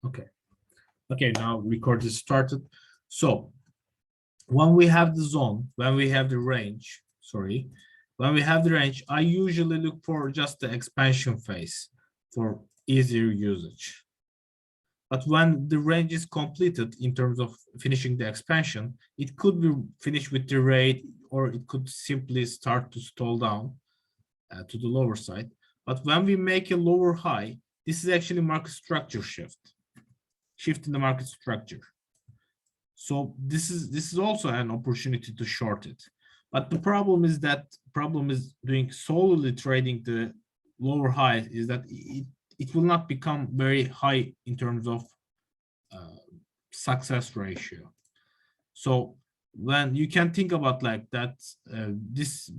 Okay. Okay, now record is started. So when we have the zone, when we have the range, sorry, when we have the range, I usually look for just the expansion phase for easier usage. But when the range is completed in terms of finishing the expansion, it could be finished with the rate, or it could simply start to stall down to the lower side. But when we make a lower high, this is actually market structure shift in the market structure. So this is also an opportunity to short it. But the problem is doing solely trading the lower high is that it will not become very high in terms of success ratio. So when you can think about like that, this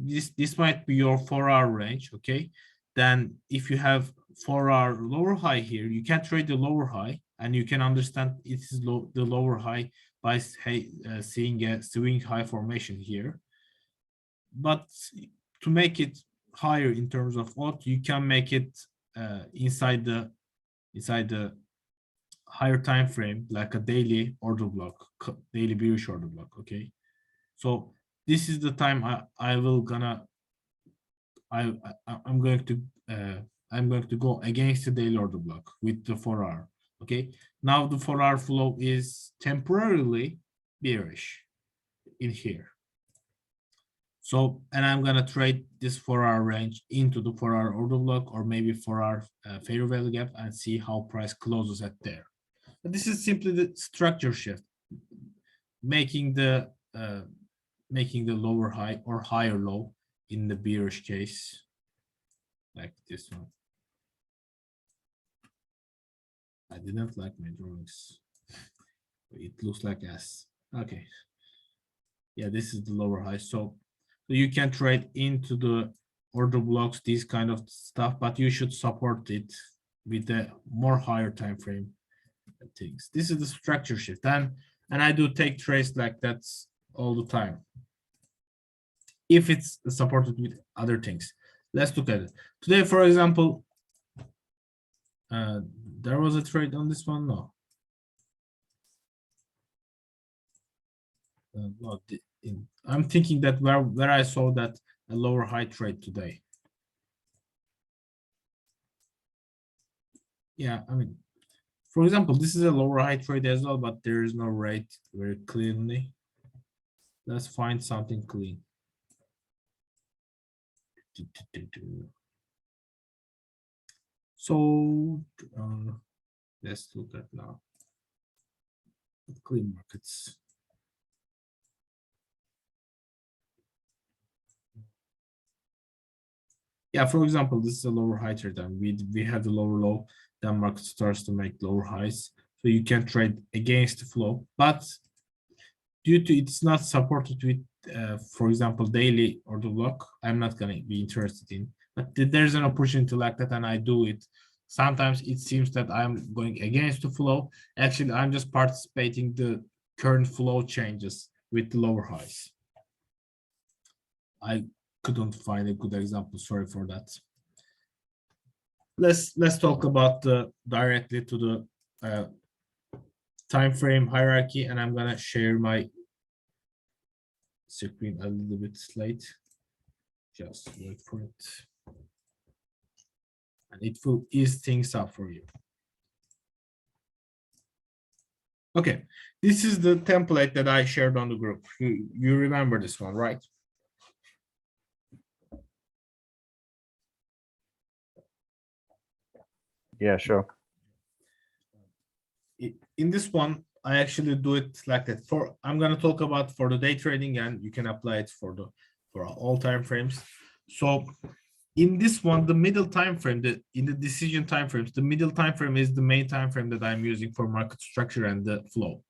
might be your 4-hour range, okay? Then if you have 4-hour lower high here, you can trade the lower high, and you can understand it is the lower high by seeing a swing high formation here. But to make it higher in terms of what, you can make it inside the higher time frame, like a daily order block, daily bearish order block. Okay, so this is the time I'm going to go against the daily order block with the 4-hour. Okay, now the 4-hour flow is temporarily bearish in here. So, and I'm gonna trade this 4-hour range into the 4-hour order block, or maybe 4-hour fair value gap, and see how price closes at there. But this is simply the structure shift, making the lower high or higher low in the bearish case, like this one. I didn't like my drawings. It looks like S. Okay. Yeah, this is the lower high. So you can trade into the order blocks, these kind of stuff, but you should support it with a more higher time frame things. This is the structure shift, and I do take trades like that all the time if it's supported with other things. Let's look at it today. For example, there was a trade on this one. No, not in. I'm thinking that where I saw that a lower high trade today. Yeah, I mean, for example, this is a lower high trade as well, but there is no rate very cleanly. Let's find something clean. So let's look at now clean markets. Yeah, for example, this is a lower high trade, and we have the lower low, then market starts to make lower highs. So you can trade against the flow, but due to it's not supported with, for example, daily order block, I'm not gonna be interested in. But there's an opportunity like that, and I do it. Sometimes it seems that I'm going against the flow. Actually, I'm just participating the current flow changes with the lower highs. I couldn't find a good example. Sorry for that. Let's talk about the directly to the time frame hierarchy, and I'm gonna share my screen a little bit late. Just wait for it, and it will ease things up for you. Okay, this is the template that I shared on the group. You remember this one, right? Yeah, sure. In this one, I actually do it like that. I'm going to talk about for the day trading, and you can apply it for all time frames. So in this one, the middle time frame, in the decision time frames, the middle time frame is the main time frame that I'm using for market structure and the flow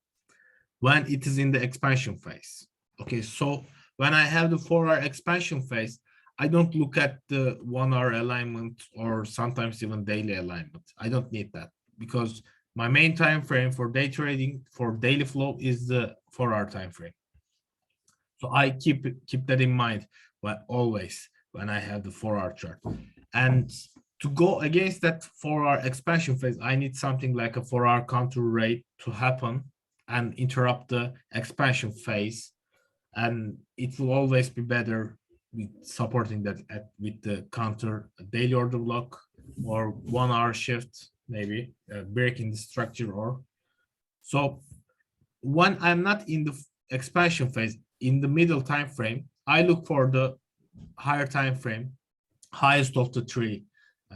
when it is in the expansion phase. Okay, so when I have the 4-hour expansion phase, I don't look at the 1-hour alignment or sometimes even daily alignment. I don't need that, because my main time frame for day trading for daily flow is the 4-hour time frame. So I keep that in mind always when I have the 4-hour chart. And to go against that 4-hour expansion phase, I need something like a 4-hour counter rate to happen and interrupt the expansion phase. And it will always be better with supporting that with the counter daily order block or 1-hour shift, maybe breaking the structure. Or so when I'm not in the expansion phase, in the middle time frame, I look for the higher time frame, highest of the three.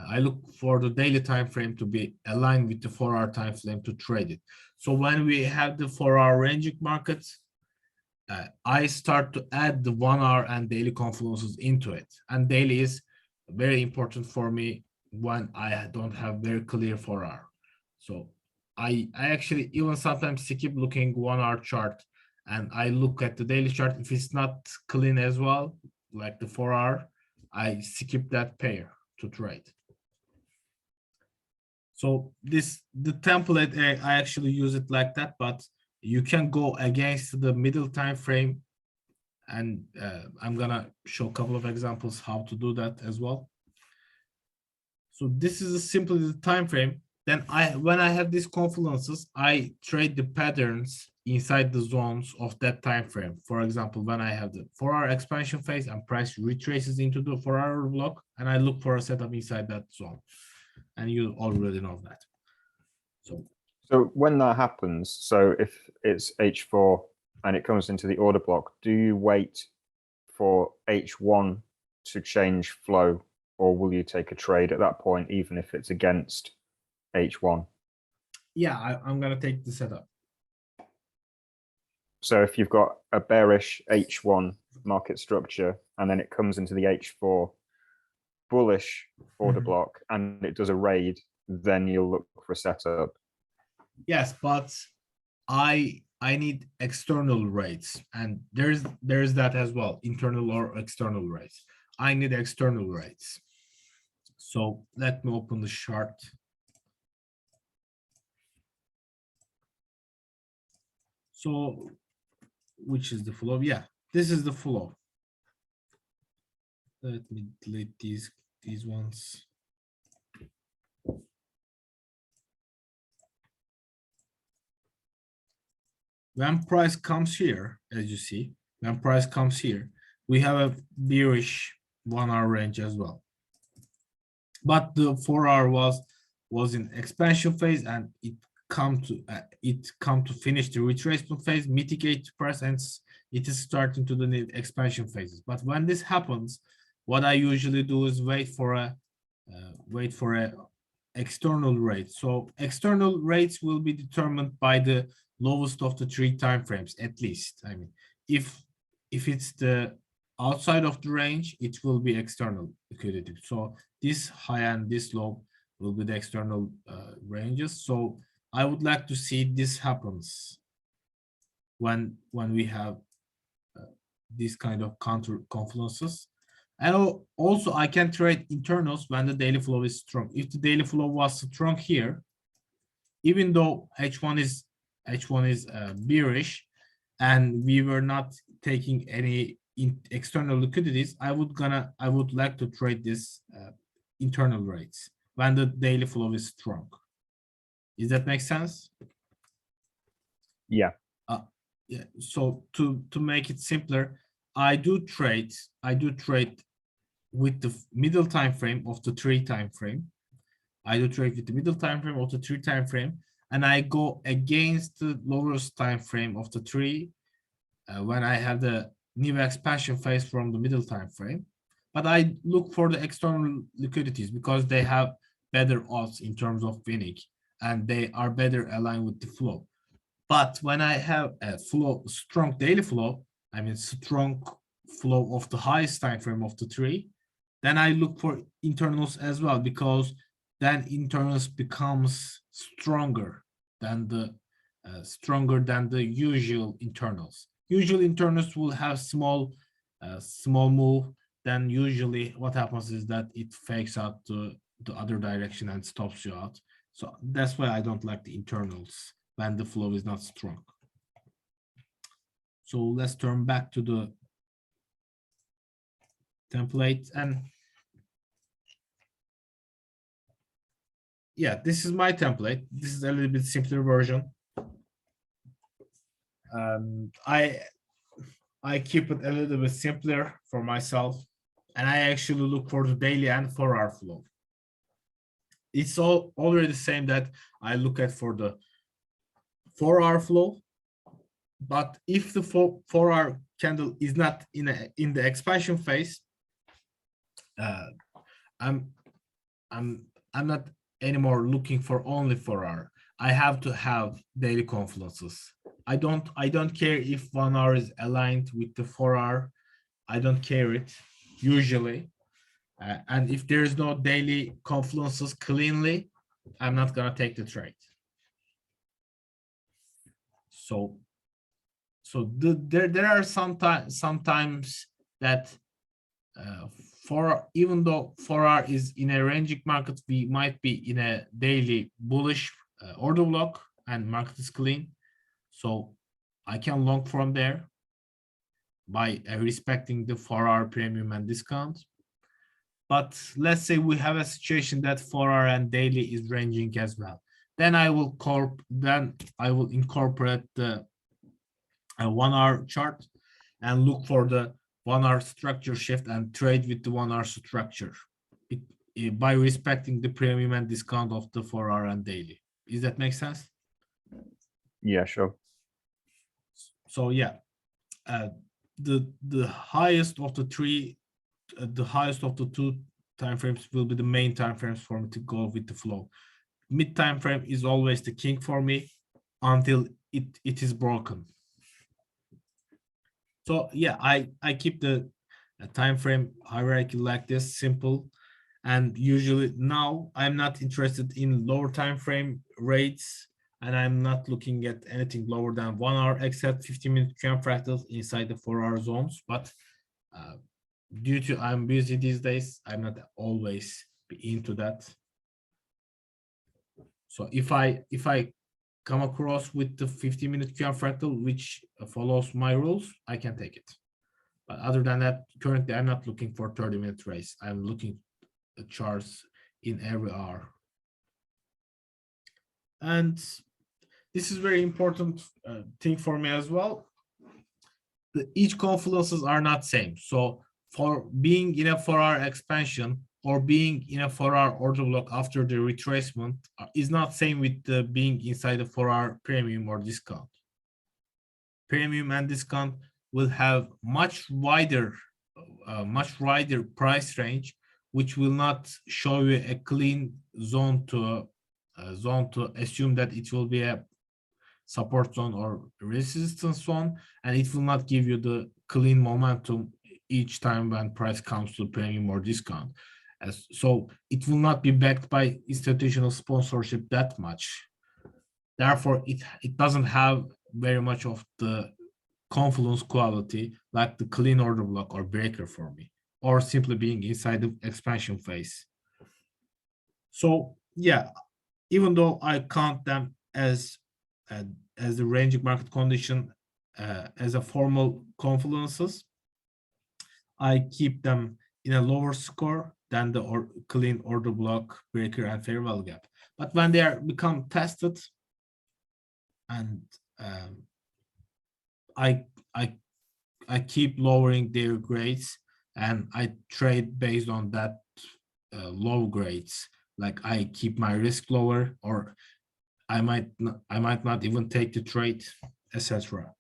I look for the daily time frame to be aligned with the 4-hour time frame to trade it. So when we have the 4-hour ranging markets, I start to add the 1-hour and daily confluences into it. And daily is very important for me when I don't have very clear 4-hour. So I actually even sometimes skip looking 1-hour chart and I look at the daily chart. If it's not clean as well, like the 4-hour, I skip that pair to trade. So the template, I actually use it like that, but you can go against the middle time frame, and I'm gonna show a couple of examples how to do that as well. So this is simply the time frame. Then when I have these confluences, I trade the patterns inside the zones of that time frame. For example, when I have the 4-hour expansion phase and price retraces into the 4-hour block, and I look for a setup inside that zone. And you already know that. So when that happens, so if it's H4 and it comes into the order block, do you wait for H1 to change flow, or will you take a trade at that point, even if it's against H1? Yeah, I'm gonna take the setup. So if you've got a bearish H1 market structure and then it comes into the H4 bullish order block and it does a raid, then you'll look for a setup. Yes, but I need external rates, and there's that as well, internal or external rates. I need external rates. So let me open the chart. So which is the flow? Yeah, this is the flow. Let me delete these ones. When price comes here, as you see, when price comes here, we have a bearish 1-hour range as well. But the 4-hour was in expansion phase, and it come to finish the retracement phase, mitigate price, and it is starting to the expansion phases. But when this happens, what I usually do is wait for a external rate. So external rates will be determined by the lowest of the 3 time frames, at least. I mean, if it's the outside of the range, it will be external liquidity. So this high and this low will be the external ranges. So I would like to see this happens when we have this kind of counter confluences. And also I can trade internals when the daily flow is strong. If the daily flow was strong here, even though H1 is bearish and we were not taking any external liquidities, I would like to trade this internal rates when the daily flow is strong. Does that make sense? Yeah. Yeah. So to make it simpler, I do trade with the middle time frame of the 3 time frame. I do trade with the middle time frame of the 3 time frame, and I go against the lowest time frame of the 3 when I have the new expansion phase from the middle time frame. But I look for the external liquidities because they have better odds in terms of winning, and they are better aligned with the flow. But when I have a strong daily flow, I mean strong flow of the highest time frame of the 3, then I look for internals as well, because then internals becomes stronger than the usual internals. Usual internals will have small move. Then usually what happens is that it fakes out the other direction and stops you out. So that's why I don't like the internals when the flow is not strong. So let's turn back to the template, and yeah, this is my template. This is a little bit simpler version. I keep it a little bit simpler for myself, and I actually look for the daily and 4-hour flow. It's all already the same that I look at for the 4-hour flow, but if the 4-hour candle is not in the expansion phase, I'm not anymore looking for only 4-hour. I have to have daily confluences. I don't care if 1 hour is aligned with the 4-hour. I don't care it usually. And if there is no daily confluences cleanly, I'm not gonna take the trade. So there are sometimes that even though 4-hour is in a ranging market, we might be in a daily bullish order block and market is clean. So I can long from there by respecting the 4-hour premium and discount. But let's say we have a situation that 4-hour and daily is ranging as well. Then I will incorporate the 1-hour chart and look for the 1-hour structure shift and trade with the 1-hour structure by respecting the premium and discount of the 4-hour and daily. Does that make sense? Yeah, sure. So yeah, the highest of the three, the highest of the two timeframes will be the main timeframes for me to go with the flow. Mid time frame is always the king for me until it is broken. So yeah, I keep the time frame hierarchy like this, simple. And usually now I'm not interested in lower time frame rates, and I'm not looking at anything lower than 1 hour except 15-minute QM fractals inside the 4-hour zones. But due to I'm busy these days, I'm not always be into that. So if I come across with the 15-minute QM fractal which follows my rules, I can take it. But other than that, currently I'm not looking for 30-minute race. I'm looking at charts in every hour. And this is very important thing for me as well. Each confluences are not same. So for being in a 4-hour expansion or being in a 4-hour order block after the retracement is not same with the being inside a 4-hour premium or discount. Premium and discount will have much wider price range, which will not show you a clean zone to assume that it will be a support zone or resistance zone, and it will not give you the clean momentum each time when price comes to premium or discount. So it will not be backed by institutional sponsorship that much. Therefore, it doesn't have very much of the confluence quality like the clean order block or breaker for me, or simply being inside the expansion phase. So yeah, even though I count them as the ranging market condition as a formal confluences, I keep them in a lower score than the clean order block, breaker, and fair value gap. But when they are become tested, and I keep lowering their grades, and I trade based on that low grades. Like I keep my risk lower, or I might not even take the trade, etc.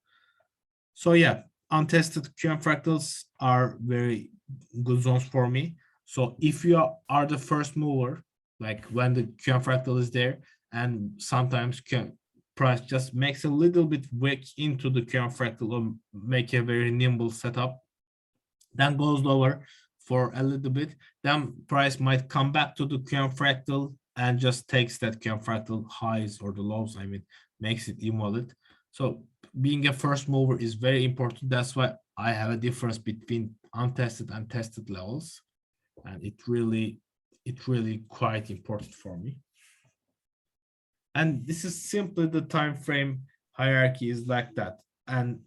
So yeah, untested QM fractals are very good zones for me. So if you are the first mover, like when the QM fractal is there, and sometimes price just makes a little bit weak into the QM fractal or make a very nimble setup, then goes lower for a little bit, then price might come back to the QM fractal and just takes that QM fractal highs or the lows, I mean, makes it invalid. So being a first mover is very important. That's why I have a difference between untested and tested levels. And it really quite important for me. And this is simply the time frame hierarchy is like that. And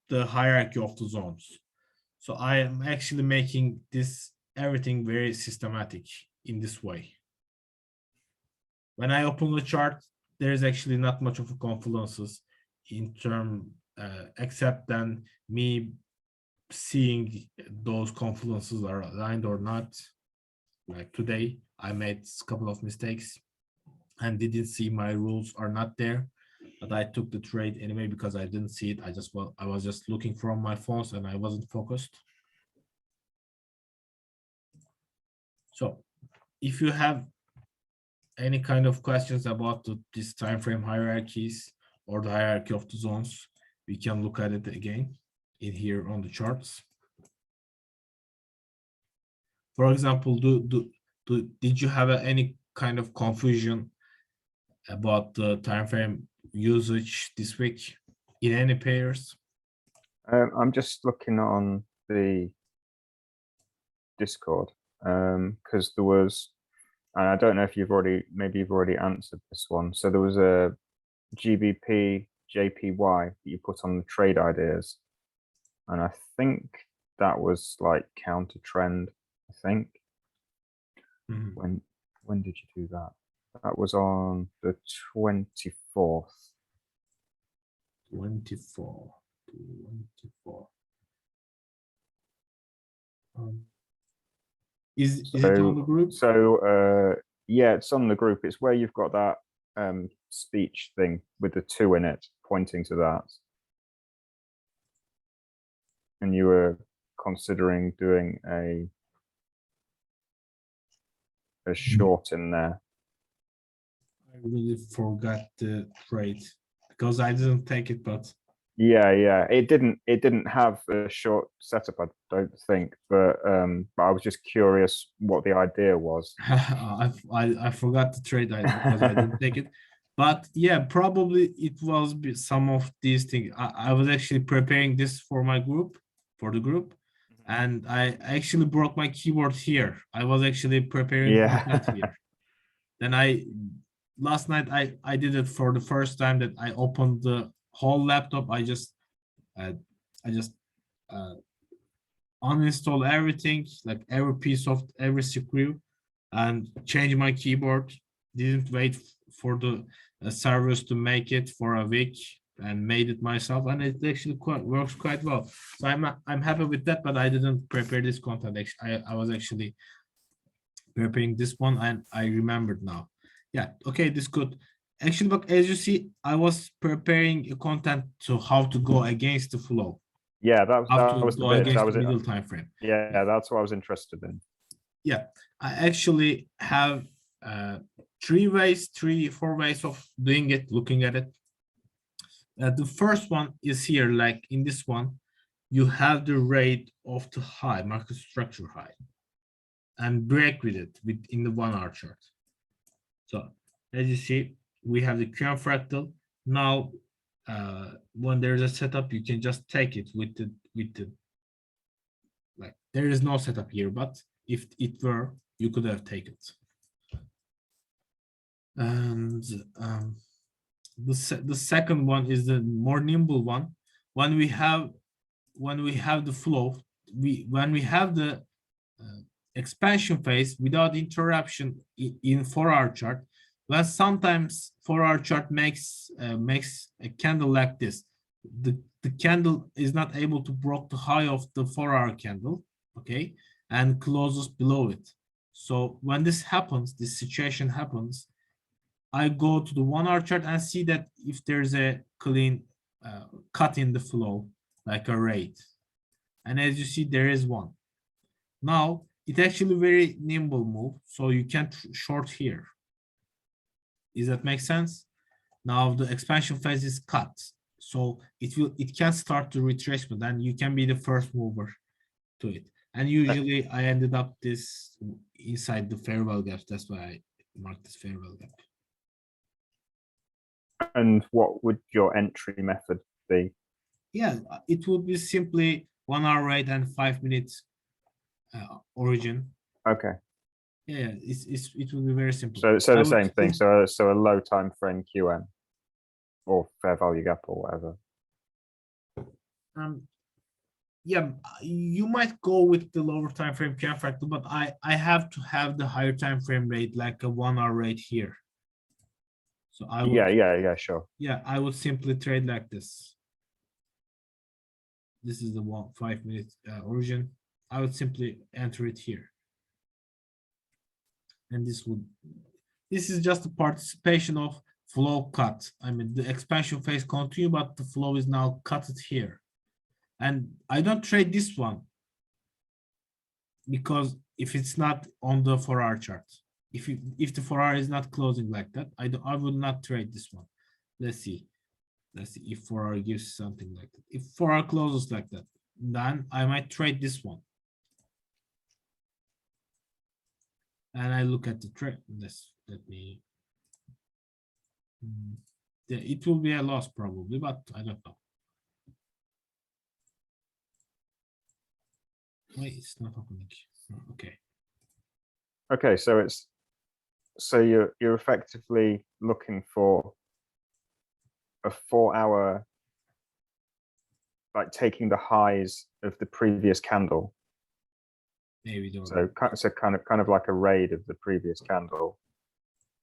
the hierarchy of the zones. So I am actually making this everything very systematic in this way. when I open the chart, there's actually not much of a confluences in term, except then me seeing those confluences are aligned or not. Like today, I made a couple of mistakes and didn't see my rules are not there, but I took the trade anyway because I didn't see it. I was just looking from my phones and I wasn't focused. So if you have any kind of questions about this time frame hierarchies or the hierarchy of the zones, we can look at it again in here on the charts. For example, did you have any kind of confusion about the time frame usage this week in any pairs? I'm just looking on the Discord because there was, and I don't know if maybe you've already answered this one. So there was a GBP JPY that you put on the trade ideas, and I think that was like counter trend. I think. Mhm. When did you do that? That was on the 24th. 24. Is it on the group? So yeah, it's on the group. It's where you've got that speech thing with the 2 in it, pointing to that. And you were considering doing a short in there. I really forgot the trade because I didn't take it, but Yeah, it didn't have a short setup, I don't think, but I was just curious what the idea was. I forgot the trade item because I didn't take it. But yeah, probably it was some of these things. I was actually preparing this for my group, for the group, and I actually broke my keyboard here. I was actually preparing content here. Then last night I did it for the first time that I opened the whole laptop. I just uninstall everything, like every piece of every screw, and change my keyboard. Didn't wait for the servers to make it for a week and made it myself, and it actually works quite well. So I'm happy with that, but I didn't prepare this content. Actually, I was actually preparing this one, and I remembered now. Yeah, okay, this good. Actually, but as you see, I was preparing a content to how to go against the flow. Yeah, that How was to the go bit. against That the was it. middle time frame. Yeah, that's what I was interested in. Yeah, I actually have 4 ways of doing it, looking at it. The first one is here, like in this one, you have the rate of the high, market structure high, and break with it in the 1 hour chart. So as you see, we have the QM fractal. Now, when there's a setup, you can just take it with the like there is no setup here, but if it were, you could have taken it. And the second one is the more nimble one. When we have the flow, when we have the expansion phase without interruption in 4 hour chart, when sometimes 4 hour chart makes a candle like this, the candle is not able to break the high of the 4 hour candle, okay, and closes below it. So when this happens, this situation happens, I go to the 1 hour chart and see that if there's a clean cut in the flow, like a rate. And as you see, there is one. Now, it's actually very nimble move, so you can't short here. Does that make sense? Now the expansion phase is cut, so it can start the retracement, and you can be the first mover to it. And usually I ended up this inside the fair value gap. That's why I marked this fair value gap. And what would your entry method be? Yeah, it would be simply 1 hour rate and 5 minutes origin. Okay. Yeah, it will be very simple. So the same thing. So a low time frame QM or fair value gap or whatever. Yeah, you might go with the lower time frame QM fractal, but I have to have the higher time frame rate, like a 1 hour rate here. So I would, Yeah, sure. yeah, I would simply trade like this. This is the 5 minute origin. I would simply enter it here. And this is just a participation of flow cut. I mean, the expansion phase continue, but the flow is now cut it here. And I don't trade this one because if it's not on the 4-hour chart, if the 4-hour is not closing like that, I would not trade this one. Let's see if 4-hour gives something like that. If 4-hour closes like that, then I might trade this one. And I look at the trade. Let me. Yeah, it will be a loss probably, but I don't know. Why it's not opening? Okay. Okay, so you're effectively looking for a 4-hour, like taking the highs of the previous candle. Maybe don't. So kind of like a raid of the previous candle,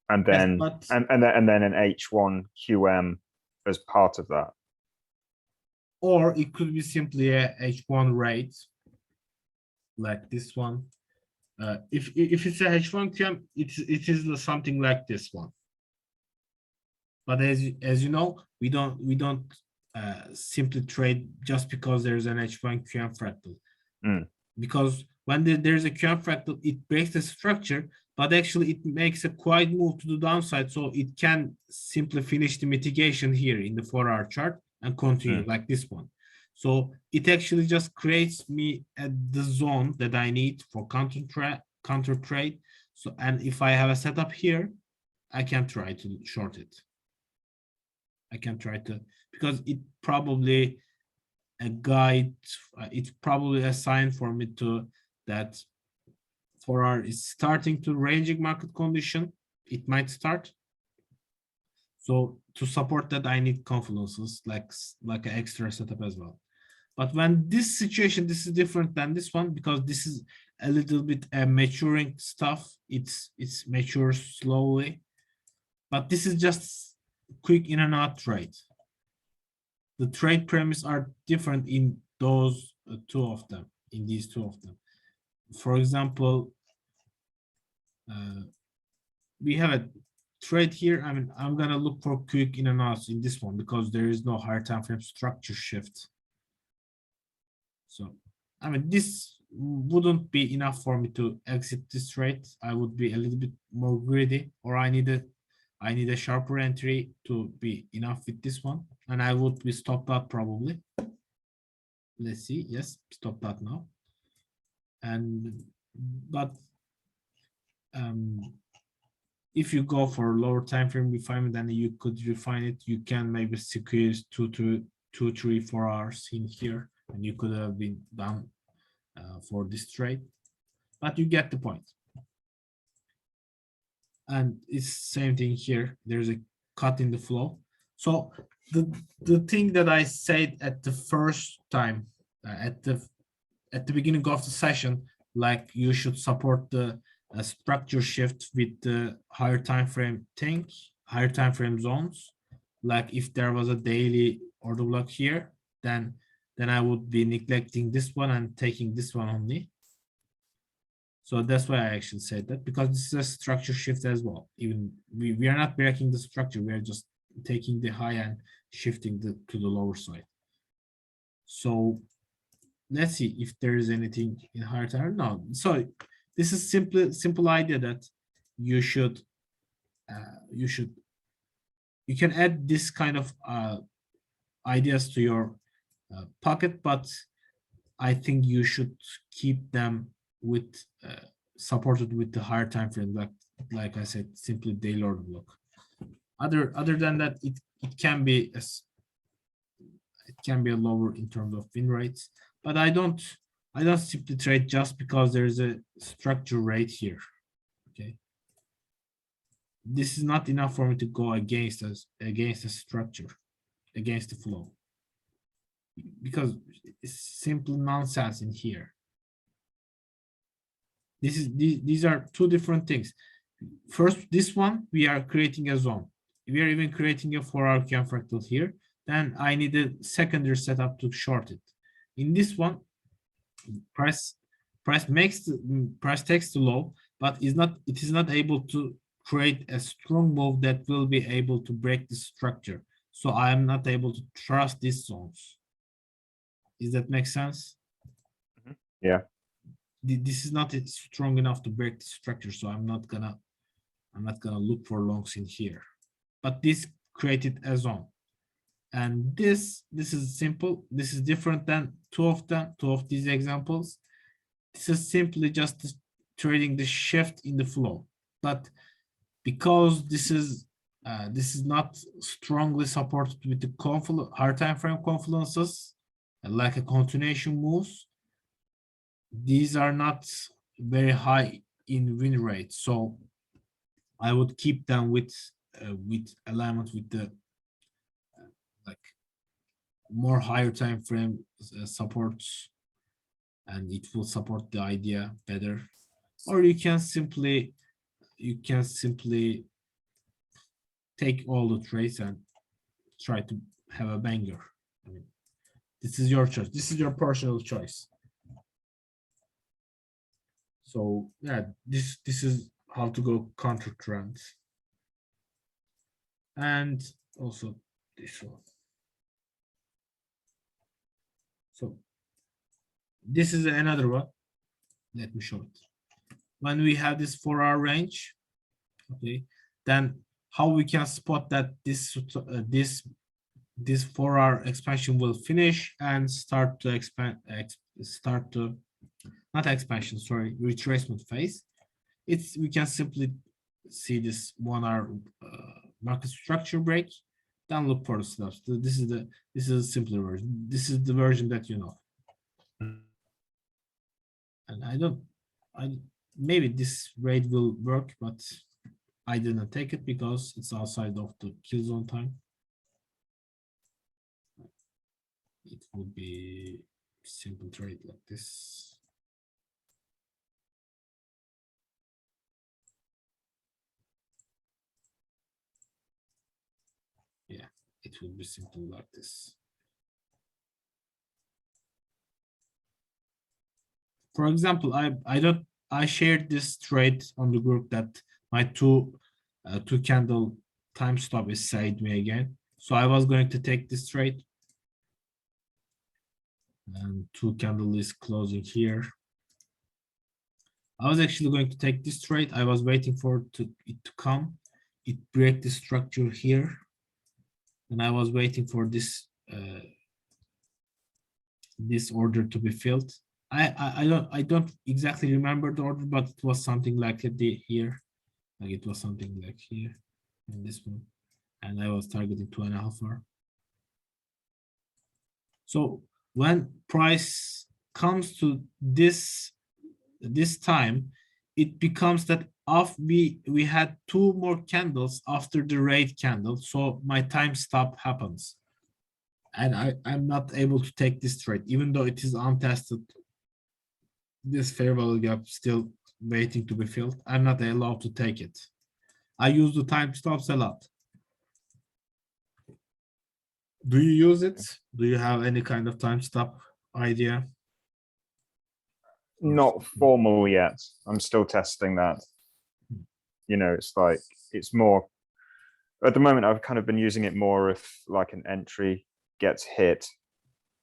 and Yes, then but- and then an H1 QM as part of that. Or it could be simply a H1 rate, like this one. If it's a H1 QM, it is something like this one. But as you know, we don't simply trade just because there's an H1 QM fractal. Because when there's a QM fractal, it breaks the structure, but actually it makes a quiet move to the downside, so it can simply finish the mitigation here in the 4-hour chart and continue like this one. So it actually just creates me at the zone that I need for counter trade. So, and if I have a setup here, I can try to short it. I can try to, because it probably a guide, it's probably a sign for me to that 4-hour is starting to ranging market condition. It might start. So to support that, I need confluences like an extra setup as well. But when this situation, this is different than this one because this is a little bit maturing stuff. It's matures slowly, but this is just quick in and out trade. The trade premise are different in those two of them, in these two of them. For example, we have a trade here. I mean, I'm gonna look for quick in and out in this one because there is no higher time frame structure shift. So, I mean, this wouldn't be enough for me to exit this trade. I would be a little bit more greedy, or I need a sharper entry to be enough with this one, and I would be stopped out probably. Let's see. Yes, stop that now. But if you go for lower time frame refinement, then you could refine it. You can maybe squeeze 2 to 2, 3, 4 hours in here, and you could have been done for this trade. But you get the point. And it's same thing here. There's a cut in the flow. So the thing that I said at the first time at the beginning of the session, like you should support the structure shift with the higher time frame thing, higher time frame zones. Like if there was a daily order block here, then I would be neglecting this one and taking this one only. So that's why I actually said that, because this is a structure shift as well. Even we are not breaking the structure, we are just taking the high and shifting to the lower side. So let's see if there is anything in higher time. No, so this is simple idea that you can add this kind of ideas to your pocket, but I think you should keep them with supported with the higher time frame, like I said, simply daily order block. Other than that, it can be a lower in terms of win rates, but I don't simply trade just because there's a structure rate here. Okay, this is not enough for me to go against the structure, against the flow, because it's simple nonsense in here. These are two different things. First, this one, we are creating a zone. we are even creating a 4-hour QM fractal here, then I need a secondary setup to short it. In this one, price takes the low, but it is not able to create a strong move that will be able to break the structure. So I am not able to trust these zones. Does that make sense? Yeah. This is not strong enough to break the structure, so I'm not gonna look for longs in here. But this created a zone. And this is simple. This is different than two of these examples. This is simply just trading the shift in the flow. But because this is not strongly supported with the higher time frame confluences, like a continuation moves, these are not very high in win rate. So I would keep them with alignment with the like more higher time frame supports, and it will support the idea better. Or you can simply take all the trades and try to have a banger. I mean, this is your choice. This is your personal choice. So yeah, this is how to go counter trend. And also this one. So this is another one. Let me show it. When we have this 4-hour range, okay, then how we can spot that this 4-hour expansion will finish and start to expand, not expansion, sorry, retracement phase. We can simply see this 1-hour market structure break, then look for the stops. This is a simpler version. This is the version that you know. And maybe this rate will work, but I didn't take it because it's outside of the kill zone time. It would be simple trade like this. Yeah, it would be simple like this. For example, I shared this trade on the group that my two candle time stop is sideway again. So I was going to take this trade. And 2 candle is closing here. I was actually going to take this trade. I was waiting for it to come. It break the structure here. And I was waiting for this this order to be filled. I don't exactly remember the order, but it was something like here. Like it was something like here in this one. And I was targeting 2.5 hour. So when price comes to this time, it becomes that we had 2 more candles after the rate candle, so my time stop happens, and I'm not able to take this trade even though it is untested. This fair value gap still waiting to be filled. I'm not allowed to take it. I use the time stops a lot. Do you use it? Do you have any kind of time stop idea? Not formal yet. I'm still testing that. You know, it's like, it's more, at the moment, I've kind of been using it more if like an entry gets hit.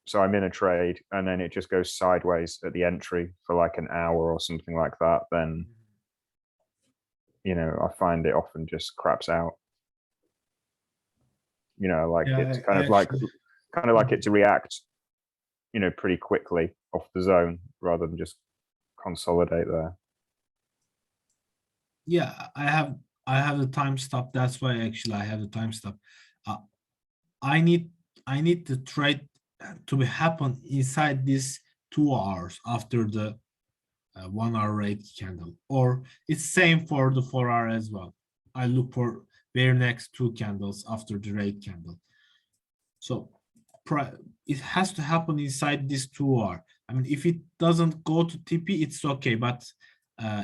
So I'm in a trade and then it just goes sideways at the entry for like an hour or something like that. Then, you know, I find it often just craps out. You know, like Yeah, it's kind of like it to react, you know, pretty quickly off the zone rather than just consolidate there. Yeah, I have the time stop. That's why actually I have the time stop. I need the trade to be happen inside these 2 hours after the 1 hour rate candle, or it's same for the 4 hour as well. I look for very next 2 candles after the rate candle. So it has to happen inside this 2 hour. I mean, if it doesn't go to TP, it's okay. But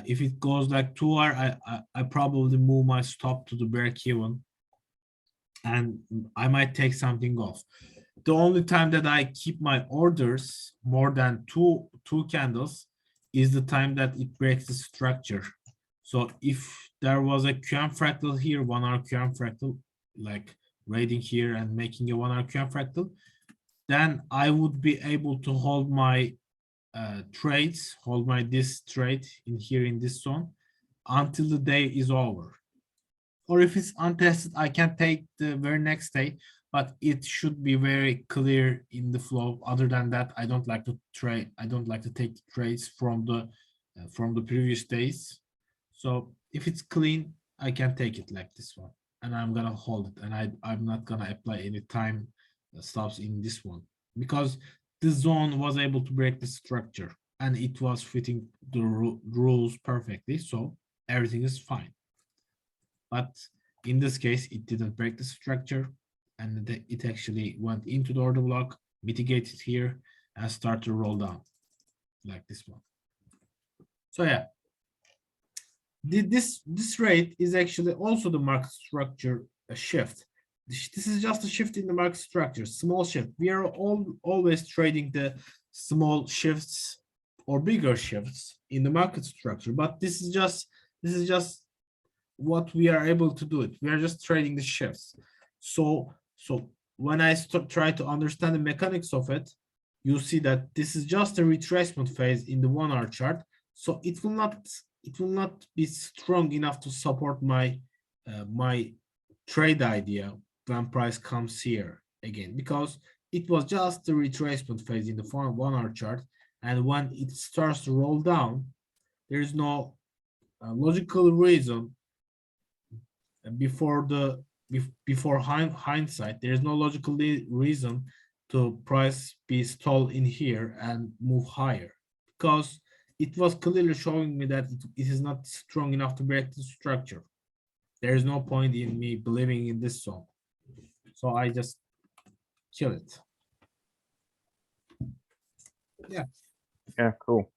if it goes like 2 hour, I probably move my stop to the break even and I might take something off. The only time that I keep my orders more than two candles is the time that it breaks the structure. So if there was a QM fractal here, 1 hour QM fractal, like raiding here and making a 1 hour QM fractal, then I would be able to hold my trades, hold my this trade in here in this zone until the day is over. Or if it's untested, I can take the very next day, but it should be very clear in the flow. Other than that, I don't like to trade. I don't like to take trades from the previous days. So if it's clean, I can take it like this one, and I'm gonna hold it, and I'm not gonna apply any time stops in this one because the zone was able to break the structure and it was fitting the rules perfectly, so everything is fine. But in this case, it didn't break the structure, and it actually went into the order block, mitigated here, and start to roll down like this one. So yeah, this rate is actually also the market structure shift. This is just a shift in the market structure, small shift. We are always trading the small shifts or bigger shifts in the market structure, but this is just what we are able to do it. We are just trading the shifts. So when I try to understand the mechanics of it, you see that this is just a retracement phase in the 1 hour chart. So it will not be strong enough to support my my trade idea when price comes here again, because it was just the retracement phase in the 1 hour chart, and when it starts to roll down, there is no logical reason before hindsight. There is no logical reason to price be stalled in here and move higher, because it was clearly showing me that it is not strong enough to break the structure. There is no point in me believing in this zone, so I just kill it. Yeah, cool.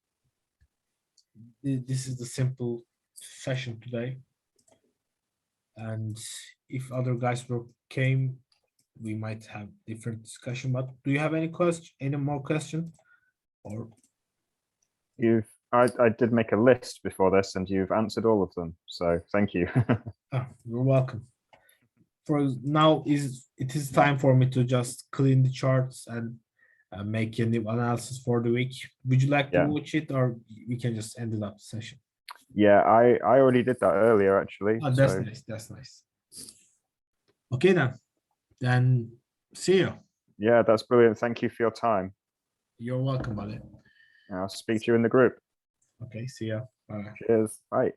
This is the simple session today, and if other guys came, we might have different discussion. But do you have any more question? Or I did make a list before this, and you've answered all of them. So thank you. you're welcome. For now, it is time for me to just clean the charts and make a new analysis for the week. Would you like to Yeah. watch it, or we can just end it up the session? Yeah, I already did that earlier, actually. Oh, that's So nice. That's nice. Okay, then see you. yeah, that's brilliant. Thank you for your time. You're welcome, buddy. I'll speak to you in the group. Okay, see ya. Bye. Cheers. Bye.